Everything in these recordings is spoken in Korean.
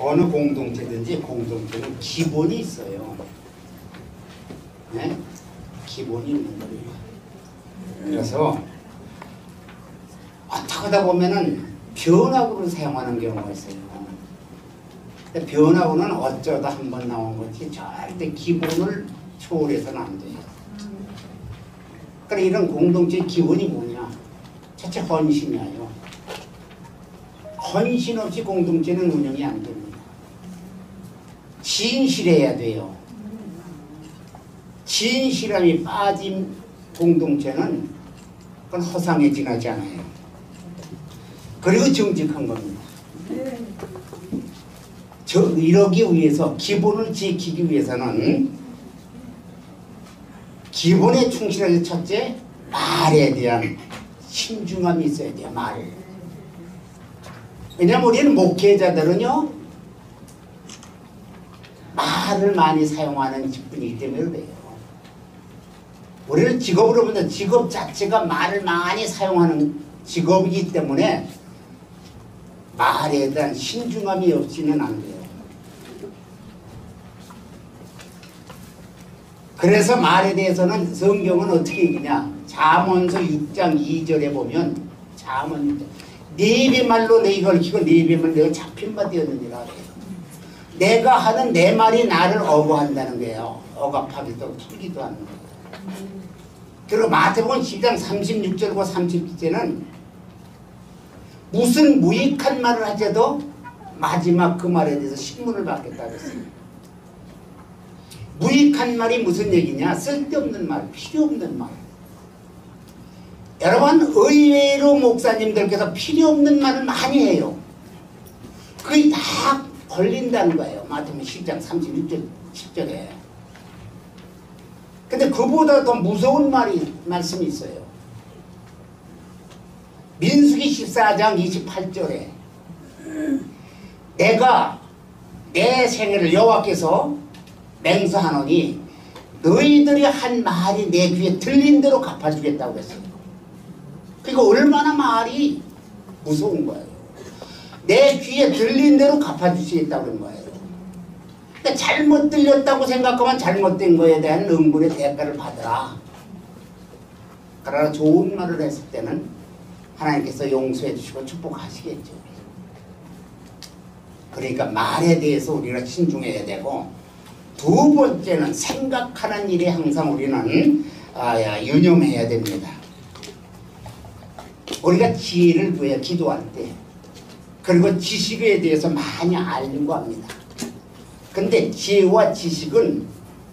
어느 공동체든지 공동체는 기본이 있어요. 네? 기본이 있는 거예요. 그래서 어떻게 하다 보면은 변화구를 사용하는 경우가 있어요. 근데 변화구는 어쩌다 한 번 나온 거지 절대 기본을 초월해서는 안 돼요. 그러니까 이런 공동체의 기본이 뭐냐? 첫째 헌신이에요. 헌신 없이 공동체는 운영이 안 됩니다. 진실해야 돼요. 진실함이 빠진 공동체는 그건 허상에 지나지 않아요. 그리고 정직한 겁니다. 이러기 위해서 기본을 지키기 위해서는 기본에 충실해서 첫째 말에 대한 신중함이 있어야 돼요. 말. 왜냐하면 우리는 목회자들은요 말을 많이 사용하는 직분이기 때문에 그래요. 우리는 직업으로 보면 직업 자체가 말을 많이 사용하는 직업이기 때문에 말에 대한 신중함이 없이는 안 돼요. 그래서 말에 대해서는 성경은 어떻게 얘기냐? 잠언서 6장 2절에 보면 잠언 6장 네 배 말로 내가 얽히고 네 배만 내가 잡힌 바 되었느니라. 내가 하는 내 말이 나를 억압한다는 거예요. 억압하기도 풀기도 하는 거예요. 그리고 마태복음 10장 36절과 37절에는 무슨 무익한 말을 하셔도 마지막 그 말에 대해서 신문을 받겠다고 했어요. 무익한 말이 무슨 얘기냐? 쓸데없는 말, 필요 없는 말. 여러분 의외로 목사님들께서 필요 없는 말을 많이 해요. 그게 다 걸린다는 거예요. 마태복음 10장 36절 10절에. 근데 그보다 더 무서운 말씀이 있어요. 민수기 14장 28절에 내가 내 생애를 여호와께서 맹세하노니 너희들이 한 말이 내 귀에 들린 대로 갚아주겠다고 했어요. 그러니까 얼마나 말이 무서운 거예요. 내 귀에 들린 대로 갚아주시겠다고 그런 거예요. 그러니까 잘못 들렸다고 생각하면 잘못된 거에 대한 응분의 대가를 받으라. 그러나 좋은 말을 했을 때는 하나님께서 용서해 주시고 축복하시겠죠. 그러니까 말에 대해서 우리가 신중해야 되고, 두 번째는 생각하는 일에 항상 우리는 유념해야 됩니다. 우리가 지혜를 구해 기도할 때, 그리고 지식에 대해서 많이 알려고 합니다. 근데 지혜와 지식은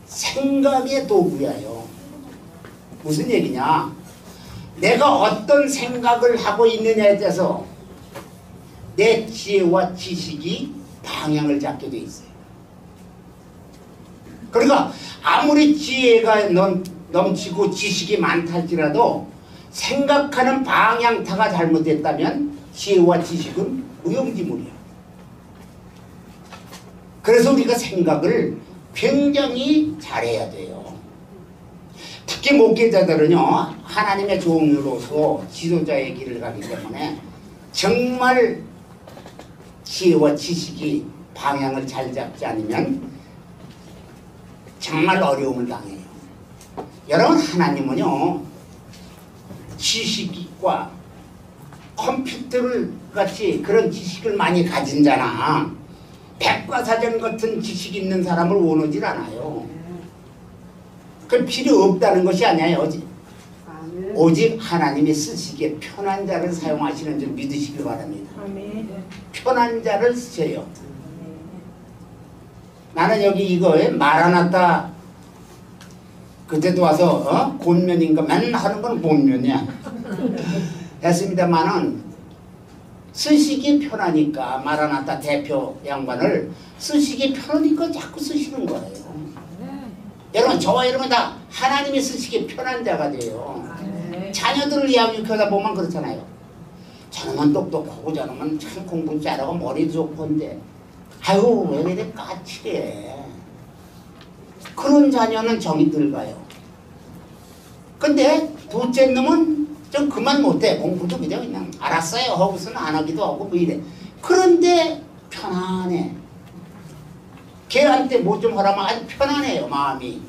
생각의 도구예요. 무슨 얘기냐? 내가 어떤 생각을 하고 있느냐에 따라서 내 지혜와 지식이 방향을 잡게 돼 있어요. 그러니까 아무리 지혜가 넘치고 지식이 많다 할지라도 생각하는 방향타가 잘못됐다면 지혜와 지식은 무용지물이야. 그래서 우리가 생각을 굉장히 잘해야 돼요. 특히 목회자들은요, 하나님의 종으로서 지도자의 길을 가기 때문에 정말 지혜와 지식이 방향을 잘 잡지 않으면 정말 어려움을 당해요. 여러분, 하나님은요 지식과 컴퓨터를 같이 그런 지식을 많이 가진 자나 백과사전 같은 지식 있는 사람을 원하지 않아요. 그건 필요 없다는 것이 아니에요. 오직 하나님이 쓰시기에 편한 자를 사용하시는 줄 믿으시길 바랍니다. 편한 자를 쓰세요. 나는 여기 이거에 마라나타 그때도 와서 곤면인가 맨날 하는 건 곤면이야 했습니다만은 쓰시기 편하니까 마라나타 대표 양반을 쓰시기 편하니까 자꾸 쓰시는 거예요. 여러분, 저와 여러분 다 하나님이 쓰시기 편한 자가 돼요. 자녀들을 양육하다 보면 그렇잖아요. 저놈은 똑똑하고 저놈은 참 공부 잘하고 머리도 좋건데 아유 왜 이래 까칠해. 그런 자녀는 정이 들어가요. 근데 둘째 놈은 좀 그만 못해. 공부도 그냥 알았어요 하고서는 안 하기도 하고 뭐 이래. 그런데 편안해. 걔한테 뭐 좀 하라면 아주 편안해요, 마음이.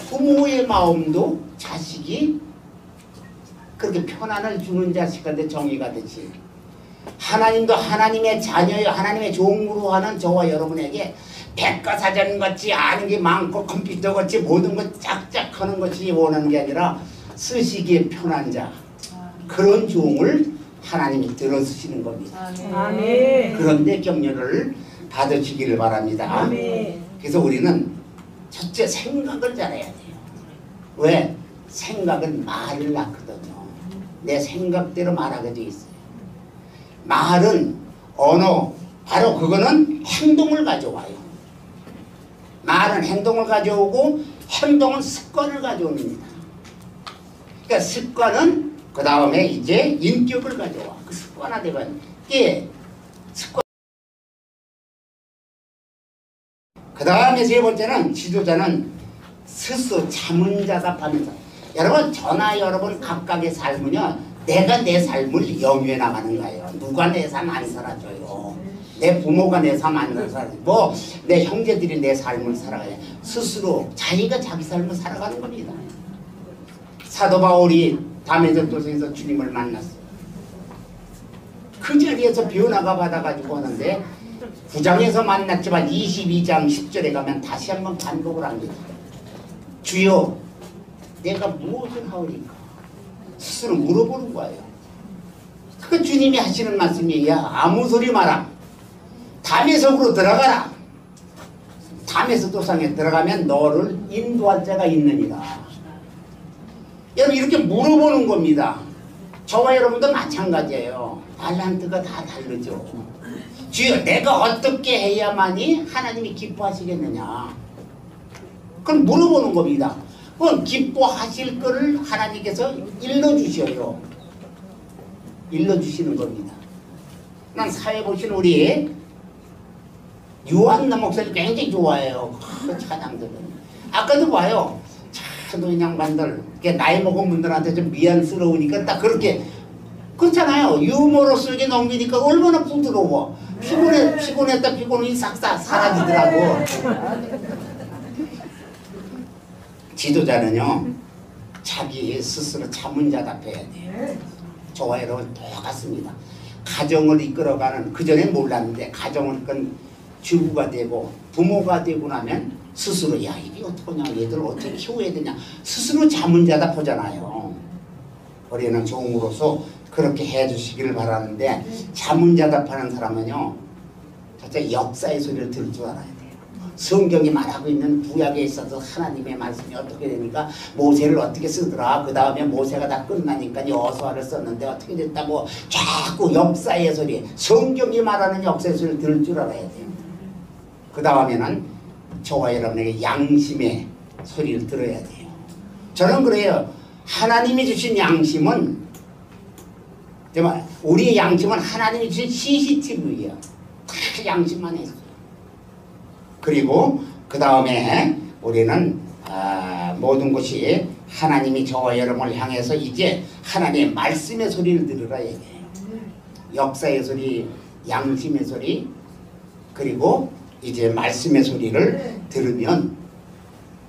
부모의 마음도 자식이 그렇게 편안을 주는 자식한테 정의가 되지. 하나님도 하나님의 자녀요, 하나님의 종으로 하는 저와 여러분에게 백과사전같이 아는 게 많고 컴퓨터같이 모든 것 짝짝 하는 것이 원하는 게 아니라 쓰시기에 편한 자, 그런 종을 하나님이 들어주시는 겁니다. 아멘. 그런데 격려를 받으시기를 바랍니다. 아멘. 그래서 우리는 첫째 생각을 잘해야 돼요. 왜? 생각은 말을 낳거든요. 내 생각대로 말하게 돼 있어요. 말은 언어, 바로 그거는 행동을 가져와요. 말은 행동을 가져오고 행동은 습관을 가져옵니다. 그러니까 습관은 그 다음에 이제 인격을 가져와. 그 습관화되면 이게 습관. 그 다음에 세 번째는 지도자는 스스로 자문자답하면서. 여러분 저나 여러분 각각의 삶은요, 내가 내 삶을 영위해 나가는 거예요. 누가 내 삶 안 살아줘요. 내 부모가 내 삶 안 살아줘요. 뭐 내 형제들이 내 삶을 살아가요. 스스로 자기가 자기 삶을 살아가는 겁니다. 사도 바울이 다메섹도서에서 주님을 만났어요. 그 자리에서 변화가 받아가지고 하는데 9장에서 만났지만 22장 10절에 가면 다시 한번 반복을 합니다. 주여 내가 무엇을 하오리까? 스스로 물어보는 거예요. 그 주님이 하시는 말씀이, 야 아무 소리 마라. 다메섹으로 들어가라. 다메섹 도상에 들어가면 너를 인도할 자가 있느니라. 여러분 이렇게 물어보는 겁니다. 저와 여러분도 마찬가지예요. 달란트가 다 다르죠. 주여 내가 어떻게 해야만이 하나님이 기뻐하시겠느냐. 그럼 물어보는 겁니다. 그건 기뻐하실 거를 하나님께서 일러주셔요. 일러주시는 겁니다. 난 사회 보시는 우리 유한나 목사님 굉장히 좋아해요. 그 찬양들은. 아까도 봐요. 참 양반들 나이 먹은 분들한테 좀 미안스러우니까 딱 그렇게 그렇잖아요. 유머로 쓰게 넘기니까 얼마나 부드러워. 피곤했다 피곤이 싹싹 사라지더라고. 지도자는요 자기 스스로 자문자답해야 돼요. 저와 여러분 똑같습니다. 가정을 이끌어가는, 그전에 몰랐는데 가정을 이끈 주부가 되고 부모가 되고 나면 스스로 야 이게 어떡하냐, 얘들 어떻게 키워야 되냐, 스스로 자문자답하잖아요. 우리는 종으로서 그렇게 해주시기를 바라는데, 자문자답하는 사람은요 첫째 역사의 소리를 들을 줄 알아야 돼요. 성경이 말하고 있는 구약에 있어서 하나님의 말씀이 어떻게 되니까 모세를 어떻게 쓰더라, 그 다음에 모세가 다 끝나니까 여호수아를 썼는데 어떻게 됐다, 뭐 자꾸 역사의 소리, 성경이 말하는 역사의 소리를 들을 줄 알아야 돼요. 그 다음에는 저와 여러분에게 양심의 소리를 들어야 돼요. 저는 그래요. 하나님이 주신 양심은, 우리의 양심은 하나님이 주신 CCTV예요. 다 양심만 했어요. 그리고 그 다음에 우리는 모든 것이 하나님이 저와 여러분을 향해서 이제 하나님의 말씀의 소리를 들으라 얘기해요. 역사의 소리, 양심의 소리, 그리고 이제 말씀의 소리를 들으면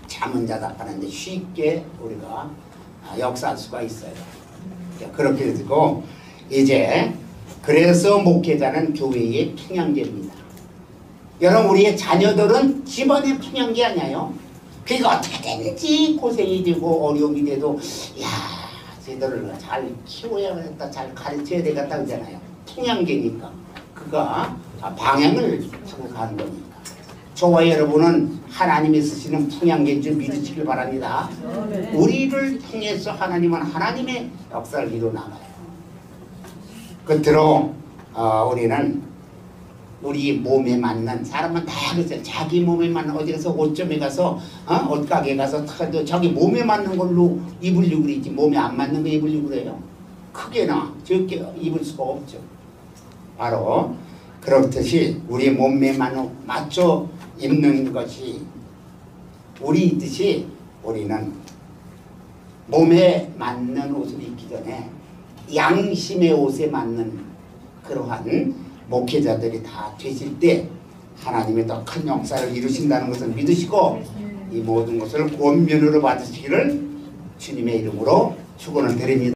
자문자답하는데 쉽게 우리가 역사할 수가 있어요. 그렇게 되고, 이제 그래서 목회자는 교회의 풍향계입니다. 여러분 우리의 자녀들은 집안의 풍향계 아니에요. 그러니까 어떻게 되는지 고생이 되고 어려움이 돼도 야 쟤들을 잘 키워야겠다, 잘 가르쳐야 되겠다 그러잖아요. 풍향계니까 그가 방향을 타고 가는 겁니다. 저와 여러분은 하나님이 쓰시는 풍향계인 줄 믿으시길 바랍니다. 우리를 통해서 하나님은 하나님의 역사를 이루어나가요. 끝으로 우리는 우리 몸에 맞는, 사람은 다 그랬어요. 자기 몸에 맞는, 어디 가서 옷점에 가서 옷가게 가서 자기 몸에 맞는 걸로 입으려고 그러지, 몸에 안 맞는 거 입으려고 그래요. 크게나 적게 입을 수가 없죠. 바로 그렇듯이 우리 몸에 맞춰 입는 것이 우리 뜻이, 우리는 몸에 맞는 옷을 입기 전에 양심의 옷에 맞는 그러한 목회자들이 다 되실 때 하나님의 더 큰 역사를 이루신다는 것을 믿으시고 이 모든 것을 권면으로 받으시기를 주님의 이름으로 축원을 드립니다.